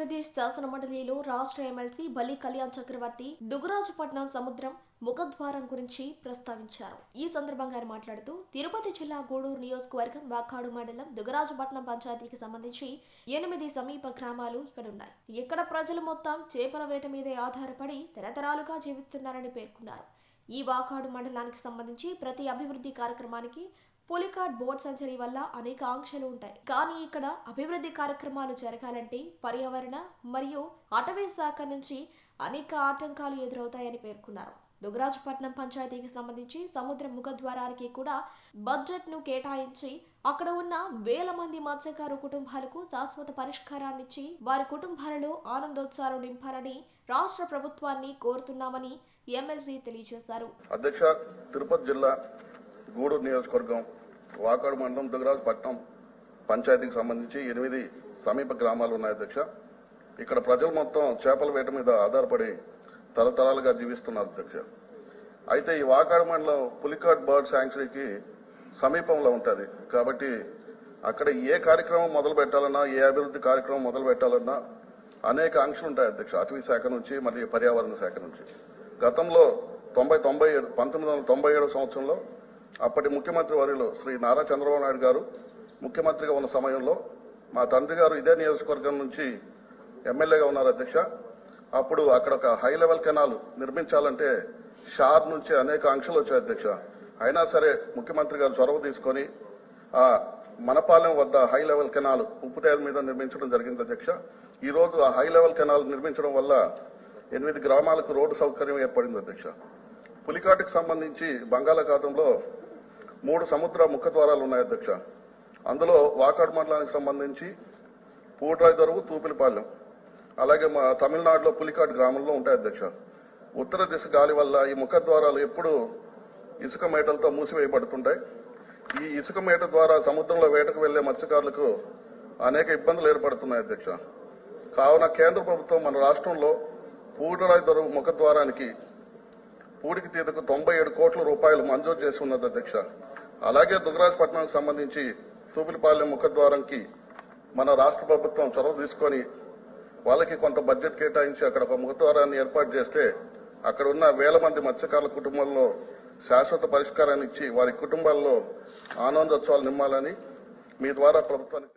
ఆంధ్రప్రదేశ్ శాసనమండలిలో రాష్ట్ర ఎమ్మెల్సీ బల్లి కళ్యాణ్ చక్రవర్తి దుగరాజపట్నం సముద్రం ముఖద్వారం గురించి ప్రస్తావించారు. ఈ సందర్భంగా ఆయన మాట్లాడుతూ తిరుపతి జిల్లా గూడూరు నియోజకవర్గం వాకాడు మండలం దుగరాజపట్నం పంచాయతీకి సంబంధించి 8 సమీప గ్రామాలు ఇక్కడ ఉన్నాయి. ఇక్కడ ప్రజలు మొత్తం చేపల వేట మీదే ఆధారపడి తరతరాలుగా జీవిస్తున్నారని పేర్కొన్నారు. ఈ వాకాడు మండలానికి సంబంధించి ప్రతి అభివృద్ధి కార్యక్రమానికి పులికాట్ బోట్ సెంచరీ వల్ల అనేక ఆంక్షలు ఉంటాయి. కానీ ఇక్కడ అభివృద్ధి కార్యక్రమాలు జరగాలంటే పర్యావరణ మరియు అటవీ శాఖ నుంచి అనేక ఆటంకాలు ఎదురవుతాయని పేర్కొన్నారు. దుగరాజపట్నం పంచాయతీకి సంబంధించి సముద్ర ముఖద్వారానికి కూడా బడ్జెట్ ను కేటాయించి అక్కడ ఉన్న వేల మంది మత్స్యకారు కుటుంబాలకు శాశ్వత పరిష్కారాన్నిచ్చి వారి కుటుంబాలలో ఆనందోత్సాహాలు నింపాలని రాష్ట్ర ప్రభుత్వాన్ని కోరుతున్నామని ఎమ్మెల్సీ తెలియజేశారు. అధ్యక్ష, తిరుపతి జిల్లా గూడూరు నియోజకవర్గం వాకాడు మండలం దుగరాజపట్నం పంచాయతీకి సంబంధించి 8 సమీప గ్రామాలు ఉన్నాయి. అధ్యక్ష, ఇక్కడ ప్రజలు మొత్తం చేపల వేట మీద ఆధారపడి తరతరాలుగా జీవిస్తున్నారు. అధ్యక్ష, అయితే ఈ వాకాడు మండలం పులికాట్ బర్డ్ శాంక్చురీకి సమీపంలో ఉంటుంది కాబట్టి అక్కడ ఏ కార్యక్రమం మొదలు పెట్టాలన్నా, ఏ అభివృద్ధి కార్యక్రమం మొదలు పెట్టాలన్నా అనేక ఆంక్షలు ఉంటాయి. అధ్యక్ష, అటవీ శాఖ నుంచి మరియు పర్యావరణ శాఖ నుంచి. గతంలో 1997 సంవత్సరంలో అప్పటి ముఖ్యమంత్రి వర్యులు శ్రీ నారా చంద్రబాబు నాయుడు గారు ముఖ్యమంత్రిగా ఉన్న సమయంలో మా తండ్రి గారు ఇదే నియోజకవర్గం నుంచి ఎమ్మెల్యేగా ఉన్నారు. అధ్యక్ష, అప్పుడు అక్కడ ఒక హై లెవెల్ కెనాల్ నిర్మించాలంటే షార్ నుంచి అనేక ఆంక్షలు వచ్చాయి. అధ్యక్ష, అయినా సరే ముఖ్యమంత్రి గారు చొరవ తీసుకొని ఆ మనపాలెం వద్ద హై లెవెల్ కెనాల్ ఉప్పుటేరు మీద నిర్మించడం జరిగింది. అధ్యక్ష, ఈ రోజు ఆ హై లెవెల్ కెనాల్ నిర్మించడం వల్ల 8 గ్రామాలకు రోడ్డు సౌకర్యం ఏర్పడింది. అధ్యక్ష, పులికాటుకు సంబంధించి బంగాళాఖాతంలో 3 సముద్ర ముఖద్వారాలు ఉన్నాయి. అధ్యక్ష, అందులో వాకాడు మండలానికి సంబంధించి పూడ్రాయిదొరువు, తూపిలిపాలెం, అలాగే మా తమిళనాడులో పులికాటు గ్రామంలో ఉంటాయి. అధ్యక్ష, ఉత్తర దిశ గాలి వల్ల ఈ ముఖద్వారాలు ఎప్పుడూ ఇసుక మేటలతో మూసివేయబడుతుంటాయి. ఈ ఇసుక మేట ద్వారా సముద్రంలో వేటకు వెళ్లే మత్స్యకారులకు అనేక ఇబ్బందులు ఏర్పడుతున్నాయి. అధ్యక్ష, కావున కేంద్ర ప్రభుత్వం మన రాష్ట్రంలో పూడ్రాయిదొరువు ముఖద్వారానికి పూడికి తీతకు 97 కోట్ల రూపాయలు మంజూరు చేసి ఉన్నది. అధ్యక్ష, అలాగే దుగరాజపట్నానికి సంబంధించి తూపిలిపాలెం ముఖద్వారంకి మన రాష్ట్ర ప్రభుత్వం చొరవ తీసుకొని వాళ్ళకి కొంత బడ్జెట్ కేటాయించి అక్కడ ఒక ముఖద్వారాన్ని ఏర్పాటు చేస్తే అక్కడ ఉన్న వేల మంది మత్స్యకారుల కుటుంబంలో శాశ్వత పరిష్కారాన్ని ఇచ్చి వారి కుటుంబాల్లో ఆనందోత్సవాలు నింపాలని మీ ద్వారా ప్రభుత్వానికి